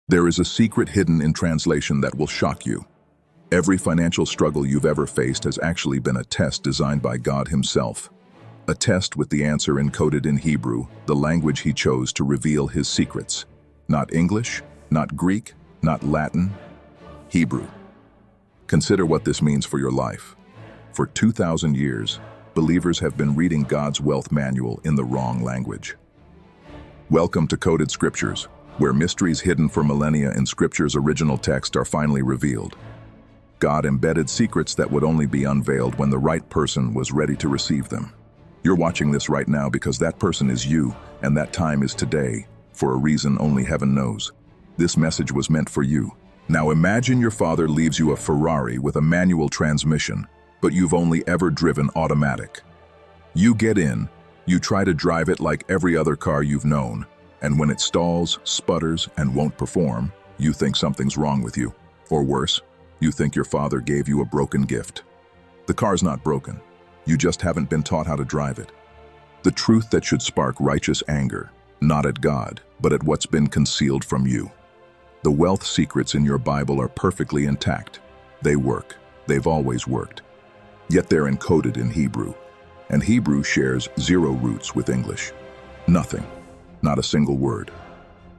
There is a secret hidden in translation that will shock you. Every financial struggle you've ever faced has actually been a test designed by God Himself. A test with the answer encoded in Hebrew, the language He chose to reveal His secrets. Not English, not Greek, not Latin, Hebrew. Consider what this means for your life. For 2,000 years, believers have been reading God's wealth manual in the wrong language. Welcome to Coded Scriptures, where mysteries hidden for millennia in Scripture's original text are finally revealed. God embedded secrets that would only be unveiled when the right person was ready to receive them. You're watching this right now because that person is you, and that time is today, for a reason only heaven knows. This message was meant for you. Now imagine your father leaves you a Ferrari with a manual transmission, but you've only ever driven automatic. You get in, you try to drive it like every other car you've known, and when it stalls, sputters, and won't perform, you think something's wrong with you. Or worse, you think your father gave you a broken gift. The car's not broken. You just haven't been taught how to drive it. The truth that should spark righteous anger, not at God, but at what's been concealed from you. The wealth secrets in your Bible are perfectly intact. They work. They've always worked. Yet they're encoded in Hebrew. And Hebrew shares zero roots with English. Nothing. Not a single word.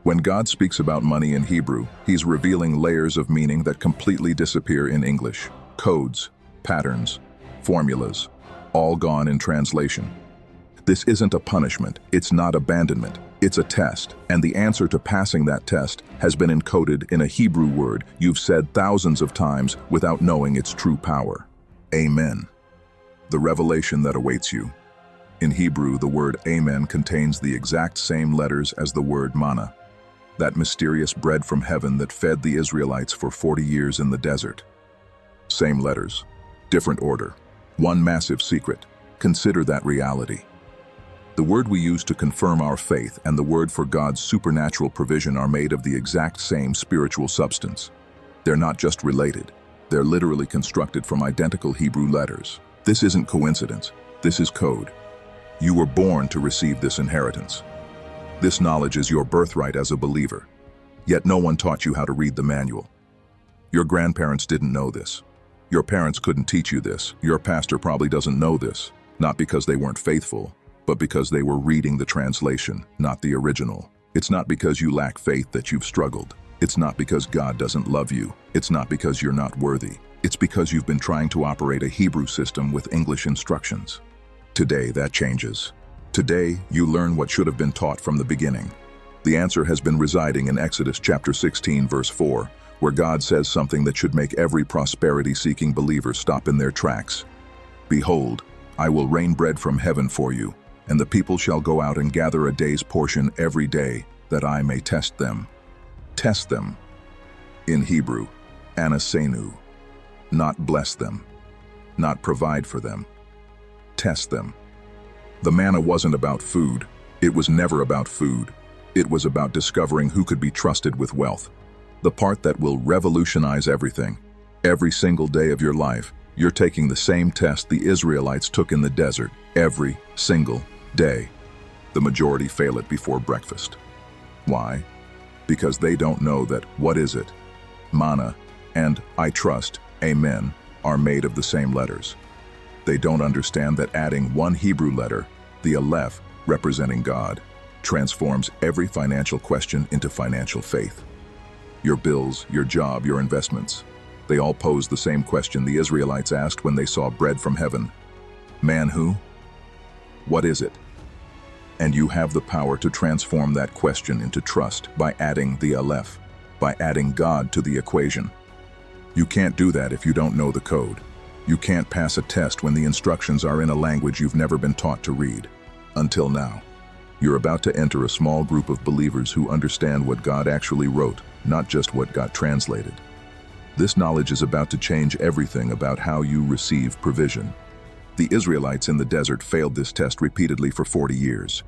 When God speaks about money in Hebrew, He's revealing layers of meaning that completely disappear in English. Codes, patterns, formulas, all gone in translation. This isn't a punishment. It's not abandonment. It's a test, and the answer to passing that test has been encoded in a Hebrew word you've said thousands of times without knowing its true power. Amen. The revelation that awaits you. In Hebrew, the word Amen contains the exact same letters as the word Manna, that mysterious bread from heaven that fed the Israelites for 40 years in the desert. Same letters, different order, one massive secret. Consider that reality. The word we use to confirm our faith and the word for God's supernatural provision are made of the exact same spiritual substance. They're not just related. They're literally constructed from identical Hebrew letters. This isn't coincidence. This is code. You were born to receive this inheritance. This knowledge is your birthright as a believer. Yet no one taught you how to read the manual. Your grandparents didn't know this. Your parents couldn't teach you this. Your pastor probably doesn't know this, not because they weren't faithful, but because they were reading the translation, not the original. It's not because you lack faith that you've struggled. It's not because God doesn't love you. It's not because you're not worthy. It's because you've been trying to operate a Hebrew system with English instructions. Today, that changes. Today, you learn what should have been taught from the beginning. The answer has been residing in Exodus chapter 16, verse 4, where God says something that should make every prosperity-seeking believer stop in their tracks. Behold, I will rain bread from heaven for you, and the people shall go out and gather a day's portion every day, that I may test them. Test them. In Hebrew, anasenu. Not bless them. Not provide for them. Test them. The manna wasn't about food. It was never about food. It was about discovering who could be trusted with wealth. The part that will revolutionize everything. Every single day of your life, you're taking the same test the Israelites took in the desert every single day. The majority fail it before breakfast. Why? Because they don't know that what is it? Manna and I trust, amen, are made of the same letters. They don't understand that adding one Hebrew letter, the Aleph, representing God, transforms every financial question into financial faith. Your bills, your job, your investments, they all pose the same question the Israelites asked when they saw bread from heaven. Man who? What is it? And you have the power to transform that question into trust by adding the Aleph, by adding God to the equation. You can't do that if you don't know the code. You can't pass a test when the instructions are in a language you've never been taught to read. Until now. You're about to enter a small group of believers who understand what God actually wrote, not just what got translated. This knowledge is about to change everything about how you receive provision. The Israelites in the desert failed this test repeatedly for 40 years.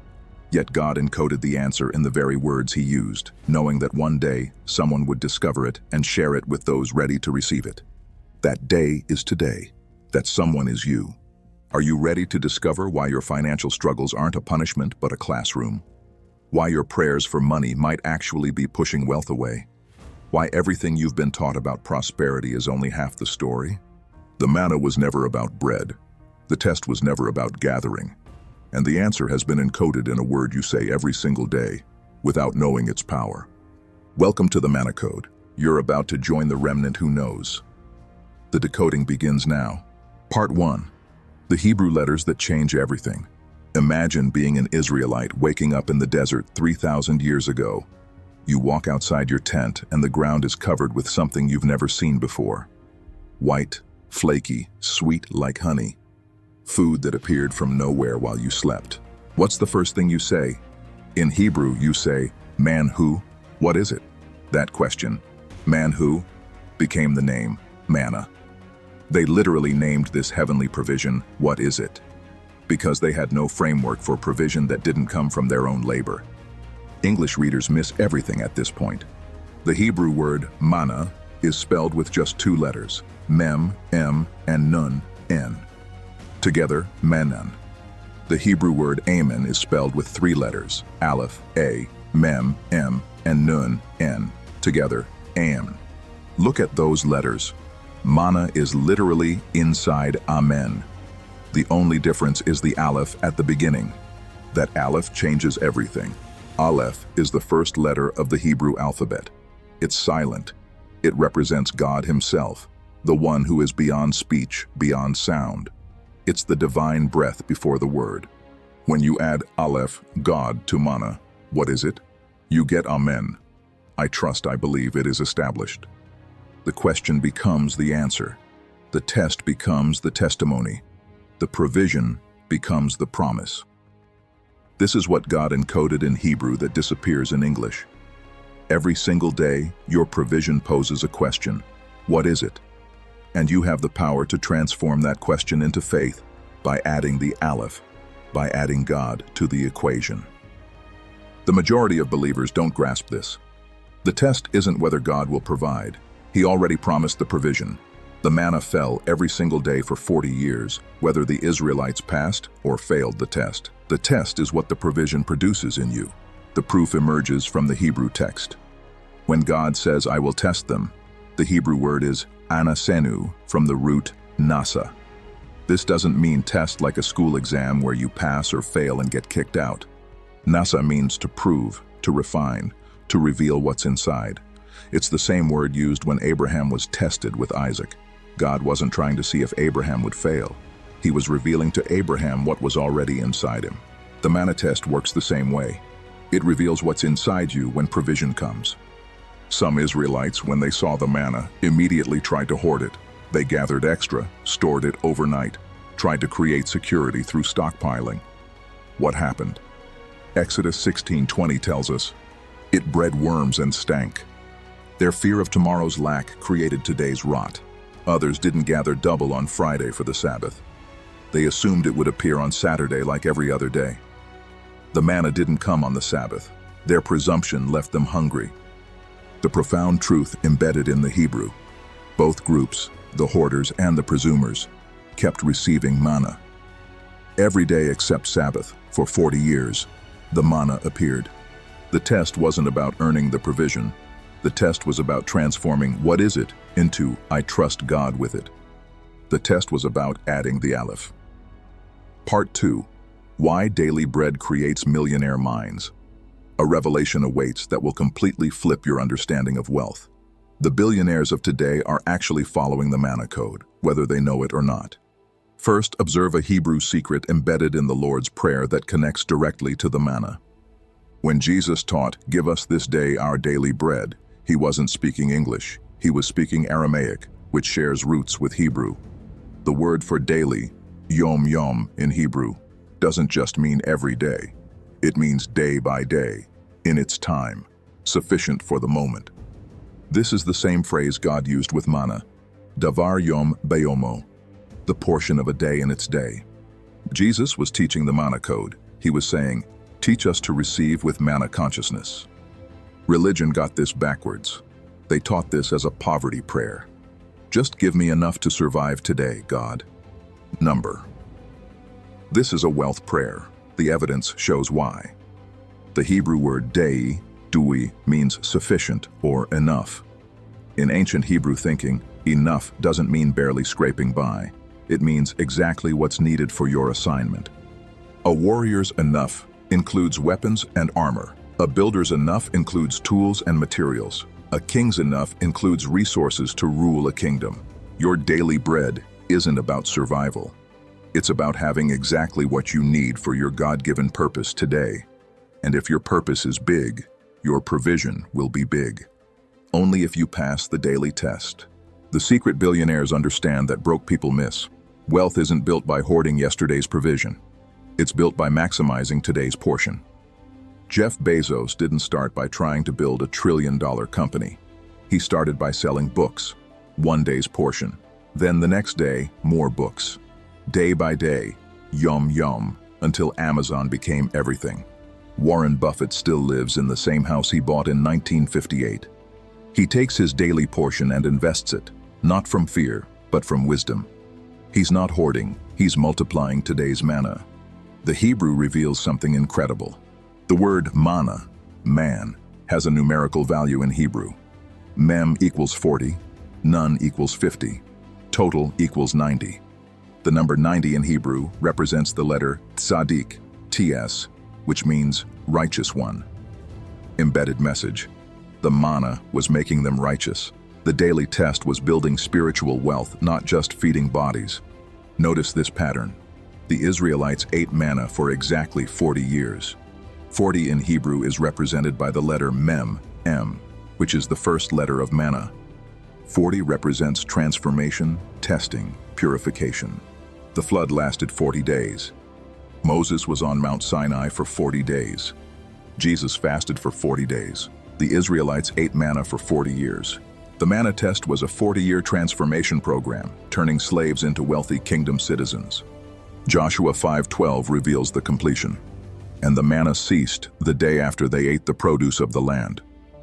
Yet God encoded the answer in the very words He used, knowing that one day someone would discover it and share it with those ready to receive it. That day is today. That someone is you. Are you ready to discover why your financial struggles aren't a punishment but a classroom? Why your prayers for money might actually be pushing wealth away? Why everything you've been taught about prosperity is only half the story? The manna was never about bread. The test was never about gathering. And the answer has been encoded in a word you say every single day, without knowing its power. Welcome to the Manna Code. You're about to join the remnant who knows. The decoding begins now. Part 1. The Hebrew letters that change everything. Imagine being an Israelite waking up in the desert 3,000 years ago. You walk outside your tent and the ground is covered with something you've never seen before. White, flaky, sweet like honey. Food that appeared from nowhere while you slept. What's the first thing you say? In Hebrew, you say, "Man who? What is it?" That question, "Man who?" became the name, manna. They literally named this heavenly provision, "What is it?" because they had no framework for provision that didn't come from their own labor. English readers miss everything at this point. The Hebrew word manna is spelled with just two letters, mem, m, and nun, n. Together, manan. The Hebrew word amen is spelled with three letters, aleph, a, mem, m, and nun, n. Together, amen. Look at those letters. Manna is literally inside amen. The only difference is the aleph at the beginning. That aleph changes everything. Aleph is the first letter of the Hebrew alphabet. It's silent. It represents God Himself, the one who is beyond speech, beyond sound. It's the divine breath before the word. When you add aleph, God, to manna, what is it? You get amen. I trust, I believe it is established. The question becomes the answer. The test becomes the testimony. The provision becomes the promise. This is what God encoded in Hebrew that disappears in English. Every single day, your provision poses a question. What is it? And you have the power to transform that question into faith by adding the aleph, by adding God to the equation. The majority of believers don't grasp this. The test isn't whether God will provide. He already promised the provision. The manna fell every single day for 40 years, whether the Israelites passed or failed the test. The test is what the provision produces in you. The proof emerges from the Hebrew text. When God says, "I will test them," the Hebrew word is anasenu, from the root nasa. This doesn't mean test like a school exam where you pass or fail and get kicked out. Nasa means to prove, to refine, to reveal what's inside. It's the same word used when Abraham was tested with Isaac. God wasn't trying to see if Abraham would fail. He was revealing to Abraham what was already inside him. The manna test works the same way. It reveals what's inside you when provision comes. Some Israelites, when they saw the manna, immediately tried to hoard it. They gathered extra, stored it overnight, tried to create security through stockpiling. What happened? Exodus 16:20 tells us, "It bred worms and stank." Their fear of tomorrow's lack created today's rot. Others didn't gather double on Friday for the Sabbath. They assumed it would appear on Saturday like every other day. The manna didn't come on the Sabbath. Their presumption left them hungry. The profound truth embedded in the Hebrew. Both groups, the hoarders and the presumers, kept receiving manna. Every day except Sabbath, for 40 years, the manna appeared. The test wasn't about earning the provision. The test was about transforming "what is it" into "I trust God with it." The test was about adding the aleph. Part 2. Why daily bread creates millionaire minds. A revelation awaits that will completely flip your understanding of wealth. The billionaires of today are actually following the manna code, whether they know it or not. First, observe a Hebrew secret embedded in the Lord's Prayer that connects directly to the manna. When Jesus taught, "Give us this day our daily bread," He wasn't speaking English. He was speaking Aramaic, which shares roots with Hebrew. The word for daily, yom yom in Hebrew, doesn't just mean every day. It means day by day, in its time, sufficient for the moment. This is the same phrase God used with manna, davar yom beyomo, the portion of a day in its day. Jesus was teaching the manna code. He was saying, "Teach us to receive with manna consciousness." Religion got this backwards. They taught this as a poverty prayer. Just give me enough to survive today, God. Number. This is a wealth prayer. The evidence shows why. The Hebrew word dei, dui, means sufficient or enough. In ancient Hebrew thinking, enough doesn't mean barely scraping by. It means exactly what's needed for your assignment. A warrior's enough includes weapons and armor. A builder's enough includes tools and materials. A king's enough includes resources to rule a kingdom. Your daily bread isn't about survival. It's about having exactly what you need for your God-given purpose today. And if your purpose is big, your provision will be big. Only if you pass the daily test. The secret billionaires understand that broke people miss. Wealth isn't built by hoarding yesterday's provision. It's built by maximizing today's portion. Jeff Bezos didn't start by trying to build a trillion-dollar company. He started by selling books, one day's portion. Then the next day, more books. Day by day, yum, until Amazon became everything. Warren Buffett still lives in the same house he bought in 1958. He takes his daily portion and invests it, not from fear, but from wisdom. He's not hoarding, he's multiplying today's manna. The Hebrew reveals something incredible. The word manna, man, has a numerical value in Hebrew. Mem equals 40, nun equals 50, total equals 90. The number 90 in Hebrew represents the letter tzaddik, TS, which means righteous one. Embedded message. The manna was making them righteous. The daily test was building spiritual wealth, not just feeding bodies. Notice this pattern. The Israelites ate manna for exactly 40 years. 40 in Hebrew is represented by the letter mem, M, which is the first letter of manna. 40 represents transformation, testing, purification. The flood lasted 40 days. Moses was on Mount Sinai for 40 days. Jesus fasted for 40 days. The Israelites ate manna for 40 years. The manna test was a 40-year transformation program, turning slaves into wealthy kingdom citizens. Joshua 5:12 reveals the completion. And the manna ceased the day after they ate the produce of the land.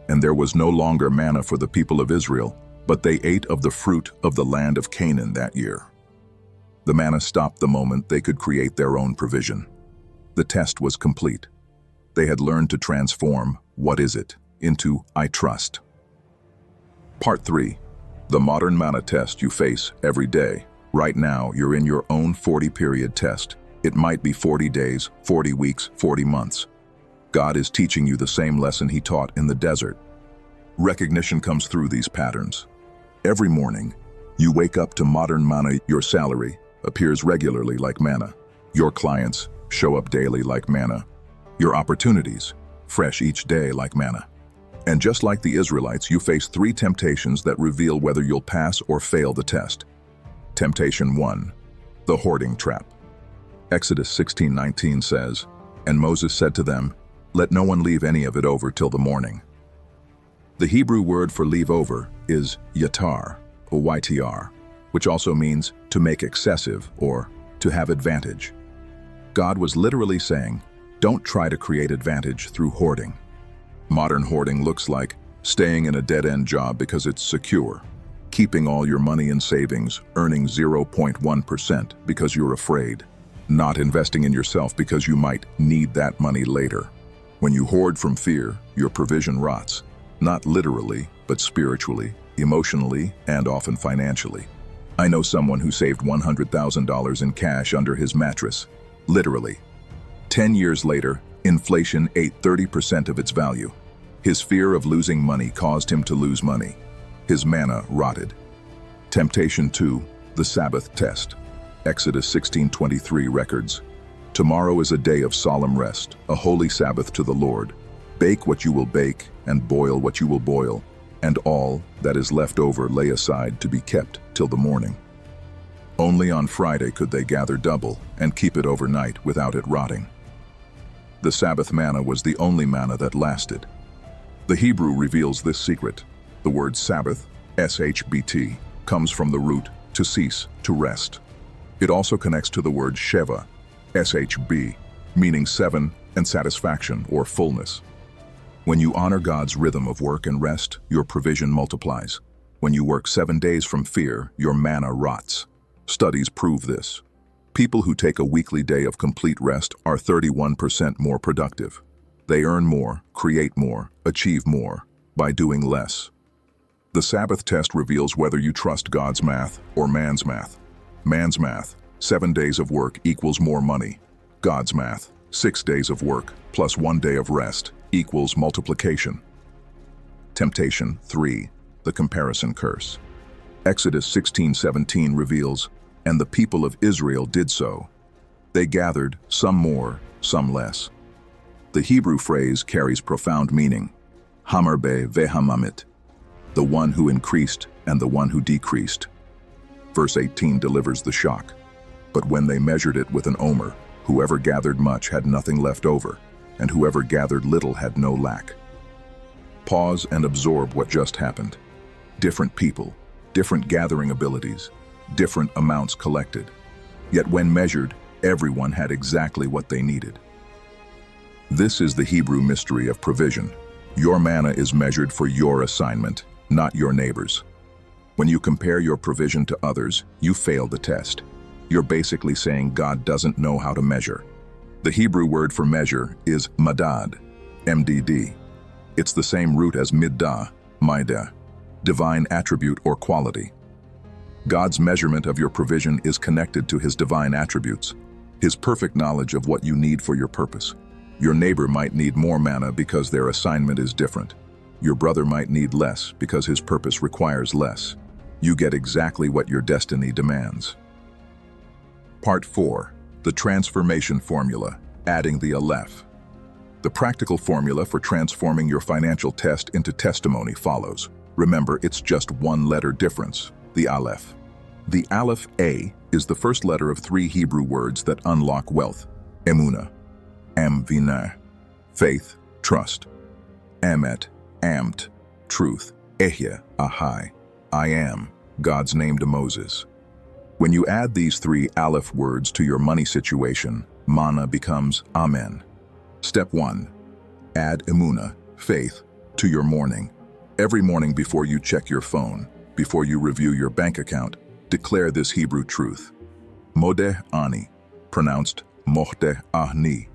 And there was no longer manna for the people of Israel, but they ate of the fruit of the land of Canaan that year. The manna stopped the moment they could create their own provision. The test was complete. They had learned to transform "what is it" into "I trust." Part 3. The modern manna test you face every day. Right now, you're in your own 40-period test. It might be 40 days, 40 weeks, 40 months. God is teaching you the same lesson he taught in the desert. Recognition comes through these patterns. Every morning, you wake up to modern manna. Your salary appears regularly like manna. Your clients show up daily like manna. Your opportunities, fresh each day like manna. And just like the Israelites, you face 3 temptations that reveal whether you'll pass or fail the test. Temptation 1, the hoarding trap. Exodus 16:19 says, "And Moses said to them, 'Let no one leave any of it over till the morning.'" The Hebrew word for leave over is yatar, or YTR, which also means to make excessive or to have advantage. God was literally saying, don't try to create advantage through hoarding. Modern hoarding looks like staying in a dead-end job because it's secure, keeping all your money in savings, earning 0.1% because you're afraid, not investing in yourself because you might need that money later. When you hoard from fear, your provision rots, not literally, but spiritually, emotionally, and often financially. I know someone who saved $100,000 in cash under his mattress, literally. 10 years later, inflation ate 30% of its value. His fear of losing money caused him to lose money. His manna rotted. Temptation 2, the Sabbath test. Exodus 16:23 records, "Tomorrow is a day of solemn rest, a holy Sabbath to the Lord. Bake what you will bake, and boil what you will boil, and all that is left over lay aside to be kept till the morning." Only on Friday could they gather double and keep it overnight without it rotting. The Sabbath manna was the only manna that lasted. The Hebrew reveals this secret. The word Sabbath, SHBT, comes from the root to cease, to rest. It also connects to the word Sheva, SHB, meaning 7 and satisfaction or fullness. When you honor God's rhythm of work and rest, your provision multiplies. When you work 7 days from fear, your manna rots. Studies prove this. People who take a weekly day of complete rest are 31% more productive. They earn more, create more, achieve more by doing less. The Sabbath test reveals whether you trust God's math or man's math. Man's math, 7 days of work equals more money. God's math, 6 days of work plus 1 day of rest equals multiplication. Temptation 3. The comparison curse. Exodus 16:17 reveals, "And the people of Israel did so. They gathered, some more, some less." The Hebrew phrase carries profound meaning. Hamarbe vehamamit, the one who increased and the one who decreased. Verse 18 delivers the shock. But when they measured it with an omer, whoever gathered much had nothing left over, and whoever gathered little had no lack. Pause and absorb what just happened. Different people, different gathering abilities, different amounts collected. Yet when measured, everyone had exactly what they needed. This is the Hebrew mystery of provision. Your manna is measured for your assignment, not your neighbor's. When you compare your provision to others, you fail the test. You're basically saying God doesn't know how to measure. The Hebrew word for measure is madad, MDD. It's the same root as middah, maidah, divine attribute or quality. God's measurement of your provision is connected to his divine attributes, his perfect knowledge of what you need for your purpose. Your neighbor might need more manna because their assignment is different. Your brother might need less because his purpose requires less. You get exactly what your destiny demands. Part 4. The transformation formula, adding the aleph. The practical formula for transforming your financial test into testimony follows. Remember, it's just one letter difference, the aleph. The aleph A is the first letter of 3 Hebrew words that unlock wealth. Emunah, amvinah, faith, trust. Emet, amt, truth. Ehya, ahai, I am, God's name to Moses. When you add these 3 aleph words to your money situation, manna becomes amen. Step 1. Add emunah, faith, to your morning. Every morning before you check your phone, before you review your bank account, declare this Hebrew truth. Modeh ani, pronounced mohdeh ahni.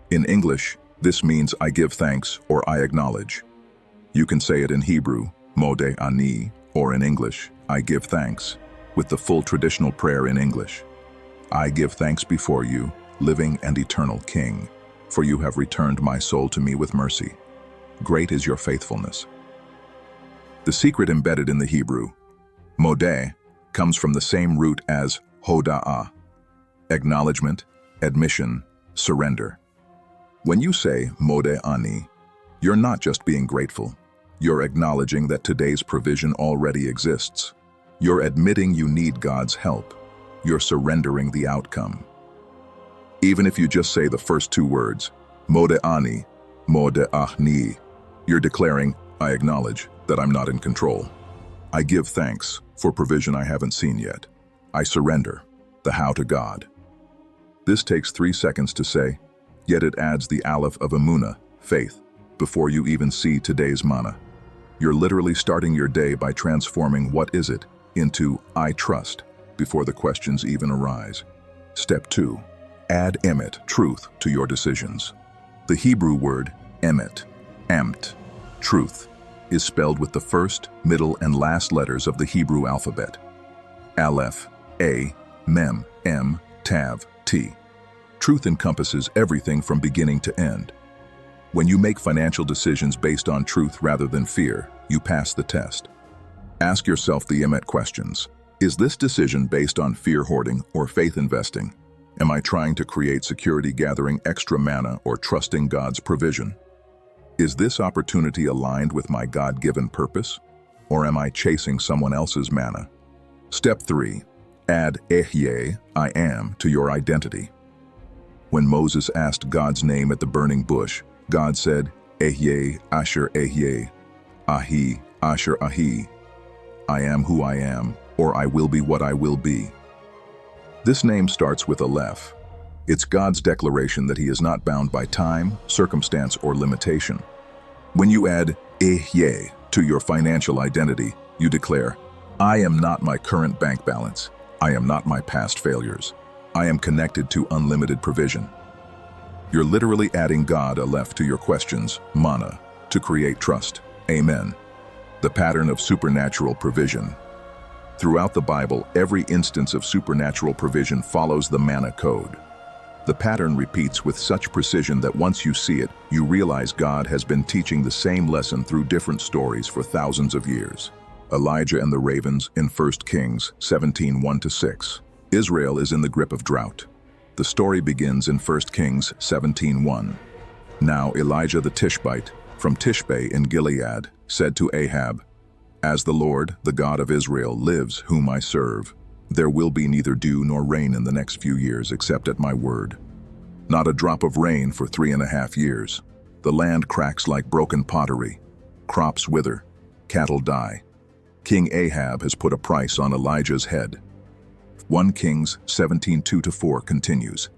In English, this means I give thanks or I acknowledge. You can say it in Hebrew, modeh ani, or in English, I give thanks, with the full traditional prayer in English. I give thanks before you, living and eternal King, for you have returned my soul to me with mercy. Great is your faithfulness. The secret embedded in the Hebrew, modeh, comes from the same root as hoda'ah, acknowledgement, admission, surrender. When you say modeh ani, you're not just being grateful. You're acknowledging that today's provision already exists. You're admitting you need God's help. You're surrendering the outcome. Even if you just say the first 2 words, modeh ani, modeh ahni, you're declaring, I acknowledge that I'm not in control. I give thanks for provision I haven't seen yet. I surrender the how to God. This takes 3 seconds to say, yet it adds the aleph of emunah, faith, before you even see today's manna. You're literally starting your day by transforming what is it into I trust before the questions even arise. Step 2. Add emet, truth, to your decisions. The Hebrew word emet, amt, truth, is spelled with the first, middle, and last letters of the Hebrew alphabet. Aleph, A, Mem, M, Tav, T. Truth encompasses everything from beginning to end. When you make financial decisions based on truth rather than fear, you pass the test. Ask yourself the emet questions. Is this decision based on fear hoarding or faith investing? Am I trying to create security gathering extra manna or trusting God's provision? Is this opportunity aligned with my God-given purpose? Or am I chasing someone else's manna? Step 3. Add ehyeh, I am, to your identity. When Moses asked God's name at the burning bush, God said, Ehyeh, Asher Ehyeh, Ahi, Asher Ahi. I am who I am, or I will be what I will be. This name starts with aleph. It's God's declaration that he is not bound by time, circumstance, or limitation. When you add ehyeh to your financial identity, you declare, I am not my current bank balance. I am not my past failures. I am connected to unlimited provision. You're literally adding God aleph to your questions, manna, to create trust. Amen. The pattern of supernatural provision. Throughout the Bible, every instance of supernatural provision follows the Manna code. The pattern repeats with such precision that once you see it, you realize God has been teaching the same lesson through different stories for thousands of years. Elijah and the ravens in 1 Kings 17:1-6. Israel is in the grip of drought. The story begins in 1 Kings 17:1. Now Elijah the Tishbite, from Tishbe in Gilead, said to Ahab, "As the Lord, the God of Israel, lives, whom I serve, there will be neither dew nor rain in the next few years except at my word. Not a drop of rain for 3.5 years. The land cracks like broken pottery. Crops wither. Cattle die." King Ahab has put a price on Elijah's head. 1 Kings 17:2-4 continues.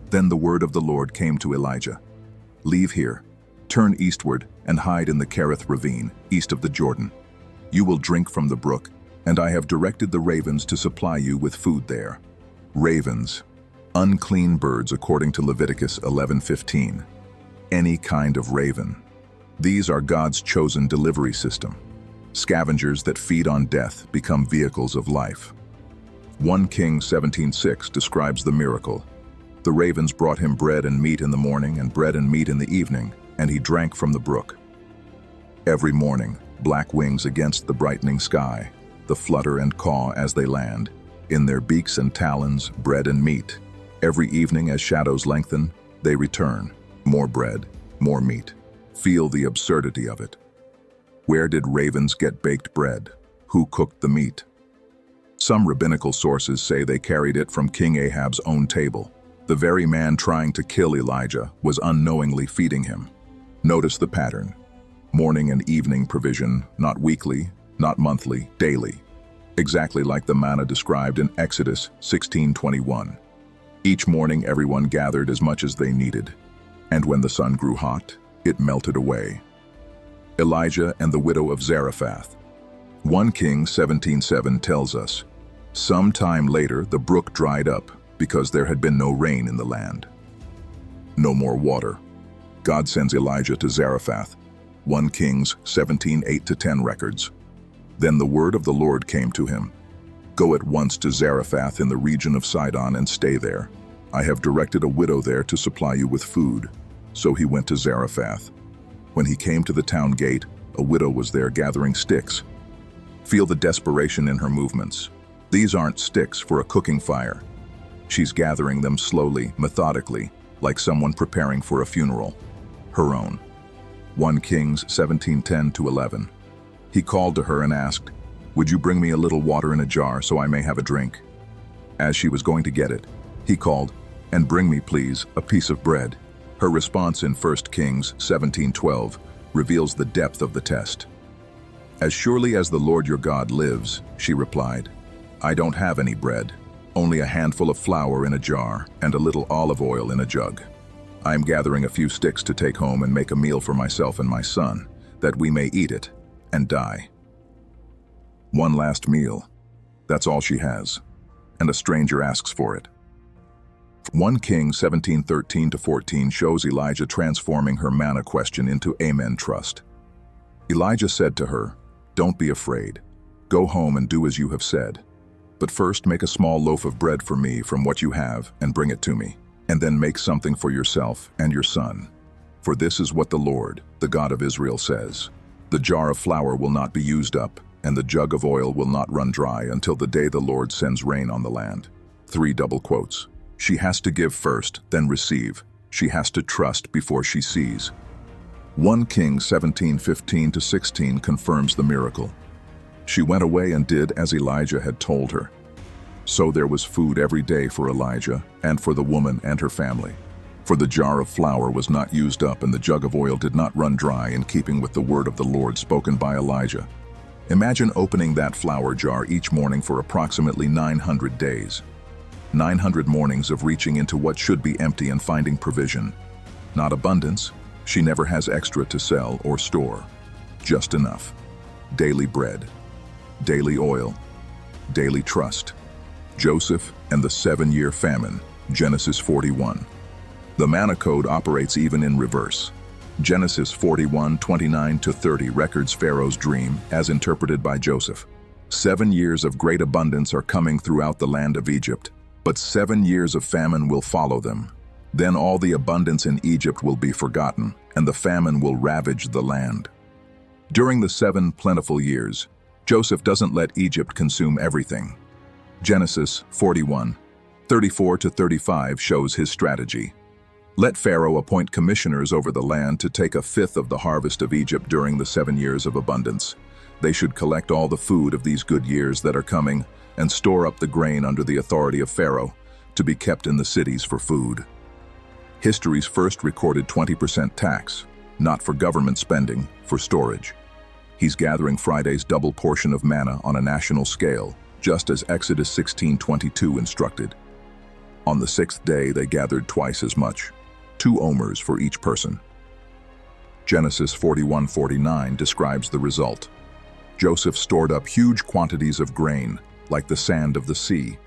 Then the word of the Lord came to Elijah. "Leave here, turn eastward, and hide in the Kerith ravine, east of the Jordan. You will drink from the brook, and I have directed the ravens to supply you with food there." Ravens, unclean birds according to Leviticus 11:15. Any kind of raven. These are God's chosen delivery system. Scavengers that feed on death become vehicles of life. 1 Kings 17:6 describes the miracle. The ravens brought him bread and meat in the morning and bread and meat in the evening, and he drank from the brook. Every morning, black wings against the brightening sky, the flutter and caw as they land, in their beaks and talons, bread and meat. Every evening as shadows lengthen, they return, more bread, more meat. Feel the absurdity of it. Where did ravens get baked bread? Who cooked the meat? Some rabbinical sources say they carried it from King Ahab's own table. The very man trying to kill Elijah was unknowingly feeding him. Notice the pattern. Morning and evening provision, not weekly, not monthly, daily. Exactly like the manna described in Exodus 16:21. Each morning everyone gathered as much as they needed, and when the sun grew hot, it melted away. Elijah and the widow of Zarephath. 1 Kings 17:7 tells us, "Some time later the brook dried up because there had been no rain in the land." No more water. God sends Elijah to Zarephath. 1 Kings 17:8-10 records. Then the word of the Lord came to him. "Go at once to Zarephath in the region of Sidon and stay there. I have directed a widow there to supply you with food." So he went to Zarephath. When he came to the town gate, a widow was there gathering sticks. Feel the desperation in her movements. These aren't sticks for a cooking fire. She's gathering them slowly, methodically, like someone preparing for a funeral. Her own. 1 Kings 17:10-11. He called to her and asked, "Would you bring me a little water in a jar so I may have a drink?" As she was going to get it, he called, "And bring me, please, a piece of bread." Her response in 1 Kings 17:12 reveals the depth of the test. "As surely as the Lord your God lives," she replied, "I don't have any bread, only a handful of flour in a jar and a little olive oil in a jug. I am gathering a few sticks to take home and make a meal for myself and my son, that we may eat it and die." One last meal. That's all she has. And a stranger asks for it. 1 Kings 17:13-14 shows Elijah transforming her manna question into amen trust. Elijah said to her, "Don't be afraid. Go home and do as you have said. But first make a small loaf of bread for me from what you have and bring it to me. And then make something for yourself and your son. For this is what the Lord, the God of Israel, says. The jar of flour will not be used up, and the jug of oil will not run dry until the day the Lord sends rain on the land." 3 double quotes. She has to give first, then receive. She has to trust before she sees. 1 Kings 17:15-16 confirms the miracle. She went away and did as Elijah had told her. So there was food every day for Elijah and for the woman and her family. For the jar of flour was not used up and the jug of oil did not run dry, in keeping with the word of the Lord spoken by Elijah. Imagine opening that flour jar each morning for approximately 900 days. 900 mornings of reaching into what should be empty and finding provision. Not abundance. She never has extra to sell or store. Just enough. Daily bread. Daily oil. Daily trust. Joseph and the 7-year famine, Genesis 41. The manna code operates even in reverse. Genesis 41:29-30 records Pharaoh's dream as interpreted by Joseph. 7 years of great abundance are coming throughout the land of Egypt, but 7 years of famine will follow them. Then all the abundance in Egypt will be forgotten, and the famine will ravage the land. During the 7 plentiful years, Joseph doesn't let Egypt consume everything. Genesis 41:34-35 shows his strategy. Let Pharaoh appoint commissioners over the land to take 1/5 of the harvest of Egypt during the 7 years of abundance. They should collect all the food of these good years that are coming and store up the grain under the authority of Pharaoh to be kept in the cities for food. History's first recorded 20% tax, not for government spending, for storage. He's gathering Friday's double portion of manna on a national scale, just as Exodus 16:22 instructed. On the 6th day they gathered twice as much, 2 omers for each person. Genesis 41:49 describes the result. Joseph stored up huge quantities of grain, like the sand of the sea.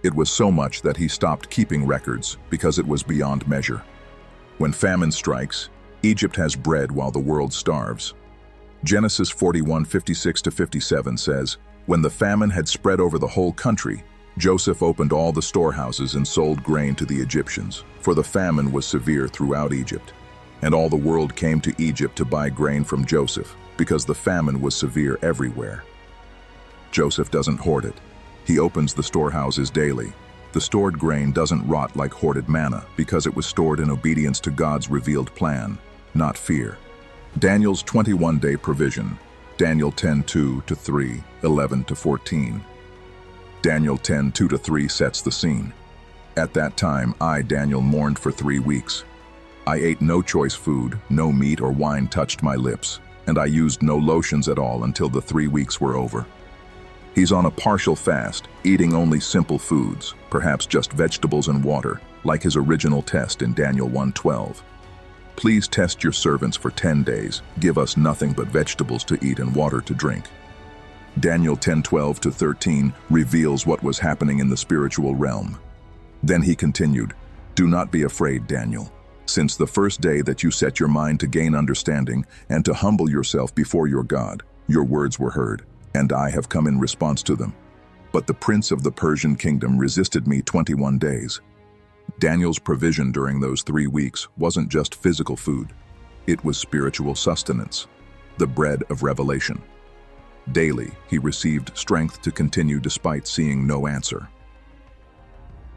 It was so much that he stopped keeping records because it was beyond measure. When famine strikes, Egypt has bread while the world starves. Genesis 41:56-57 says, "When the famine had spread over the whole country, Joseph opened all the storehouses and sold grain to the Egyptians, for the famine was severe throughout Egypt. And all the world came to Egypt to buy grain from Joseph, because the famine was severe everywhere." Joseph doesn't hoard it. He opens the storehouses daily. The stored grain doesn't rot like hoarded manna, because it was stored in obedience to God's revealed plan, not fear. Daniel's 21-day provision, Daniel 10:2-3, 11-14. Daniel 10:2-3 sets the scene. "At that time, I, Daniel, mourned for 3 weeks. I ate no choice food, no meat or wine touched my lips, and I used no lotions at all until the 3 weeks were over." He's on a partial fast, eating only simple foods, perhaps just vegetables and water, like his original test in Daniel 1:12. "Please test your servants for 10 days. Give us nothing but vegetables to eat and water to drink." Daniel 10:12-13 reveals what was happening in the spiritual realm. Then he continued, "Do not be afraid, Daniel. Since the first day that you set your mind to gain understanding and to humble yourself before your God, your words were heard, and I have come in response to them. But the prince of the Persian kingdom resisted me 21 days. Daniel's provision during those 3 weeks wasn't just physical food. It was spiritual sustenance, the bread of revelation. Daily, he received strength to continue despite seeing no answer.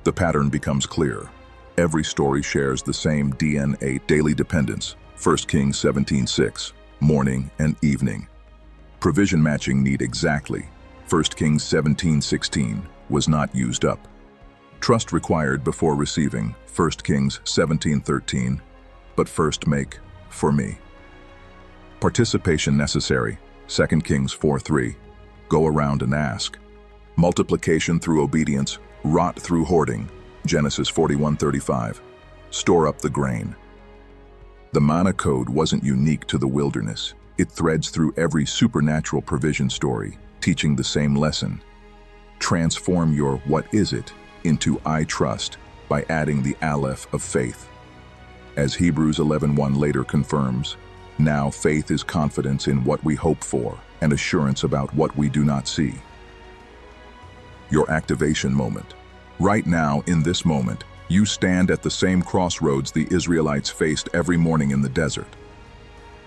The pattern becomes clear. Every story shares the same DNA: daily dependence, 1 Kings 17:6, morning and evening. Provision matching need exactly, 1 Kings 17:16, was not used up. Trust required before receiving, 1 Kings 17:13, but first make for me. Participation necessary, 2 Kings 4:3, go around and ask. Multiplication through obedience, rot through hoarding, Genesis 41:35, store up the grain. The manna code wasn't unique to the wilderness. It threads through every supernatural provision story, teaching the same lesson. Transform your "what is it" into "I trust" by adding the aleph of faith. As Hebrews 11:1 later confirms, now faith is confidence in what we hope for and assurance about what we do not see. Your activation moment. Right now, in this moment, you stand at the same crossroads the Israelites faced every morning in the desert.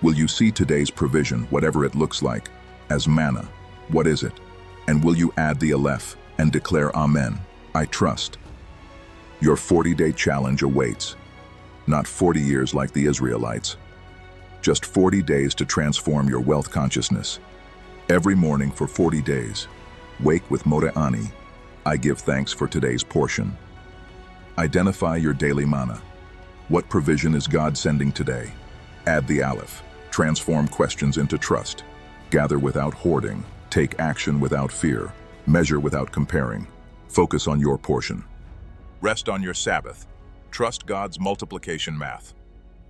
Will you see today's provision, whatever it looks like, as manna? What is it? And will you add the aleph and declare Amen, I trust? Your 40-day challenge awaits. Not 40 years like the Israelites. Just 40 days to transform your wealth consciousness. Every morning for 40 days. Wake with Mode'ani. I give thanks for today's portion. Identify your daily manna. What provision is God sending today? Add the aleph. Transform questions into trust. Gather without hoarding. Take action without fear. Measure without comparing. Focus on your portion. Rest on your Sabbath. Trust God's multiplication math.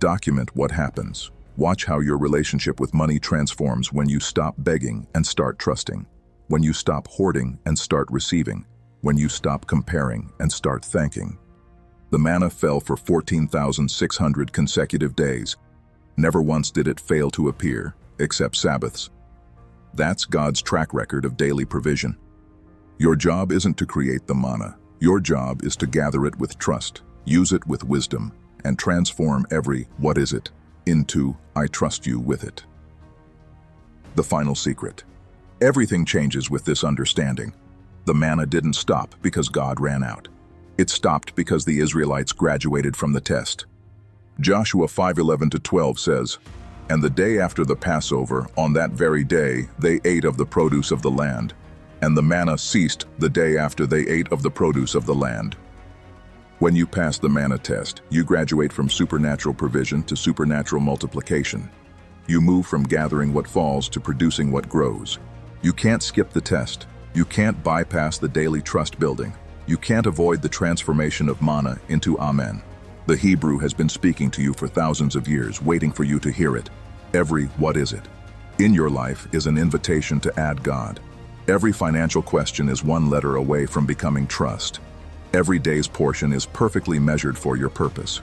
Document what happens. Watch how your relationship with money transforms when you stop begging and start trusting. When you stop hoarding and start receiving. When you stop comparing and start thanking. The manna fell for 14,600 consecutive days. Never once did it fail to appear, except Sabbaths. That's God's track record of daily provision. Your job isn't to create the manna. Your job is to gather it with trust, use it with wisdom, and transform every "what is it" into "I trust you with it." The final secret. Everything changes with this understanding. The manna didn't stop because God ran out. It stopped because the Israelites graduated from the test. Joshua 5:11-12 says, "And the day after the Passover, on that very day, they ate of the produce of the land. And the manna ceased the day after they ate of the produce of the land." When you pass the manna test, you graduate from supernatural provision to supernatural multiplication. You move from gathering what falls to producing what grows. You can't skip the test. You can't bypass the daily trust building. You can't avoid the transformation of manna into amen. The Hebrew has been speaking to you for thousands of years, waiting for you to hear it. Every "what is it" in your life is an invitation to add God. Every financial question is one letter away from becoming trust. Every day's portion is perfectly measured for your purpose.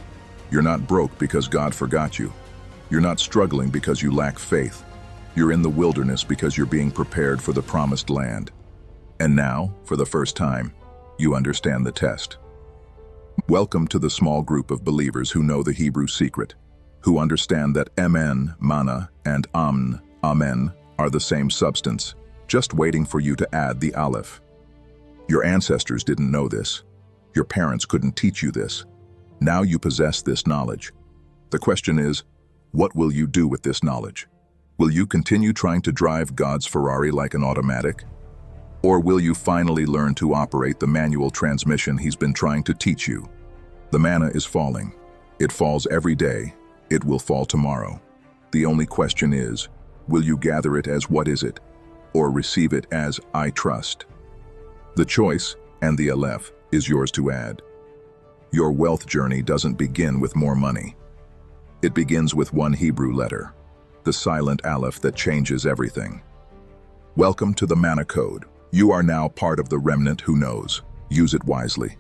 You're not broke because God forgot you. You're not struggling because you lack faith. You're in the wilderness because you're being prepared for the promised land. And now, for the first time, you understand the test. Welcome to the small group of believers who know the Hebrew secret, who understand that amen, manna, and amen, are the same substance, just waiting for you to add the aleph. Your ancestors didn't know this. Your parents couldn't teach you this. Now you possess this knowledge. The question is, what will you do with this knowledge? Will you continue trying to drive God's Ferrari like an automatic? Or will you finally learn to operate the manual transmission He's been trying to teach you? The manna is falling. It falls every day. It will fall tomorrow. The only question is, will you gather it as "what is it?" or receive it as "I trust"? The choice, and the aleph, is yours to add. Your wealth journey doesn't begin with more money. It begins with one Hebrew letter, the silent aleph that changes everything. Welcome to the Manna Code. You are now part of the remnant who knows. Use it wisely.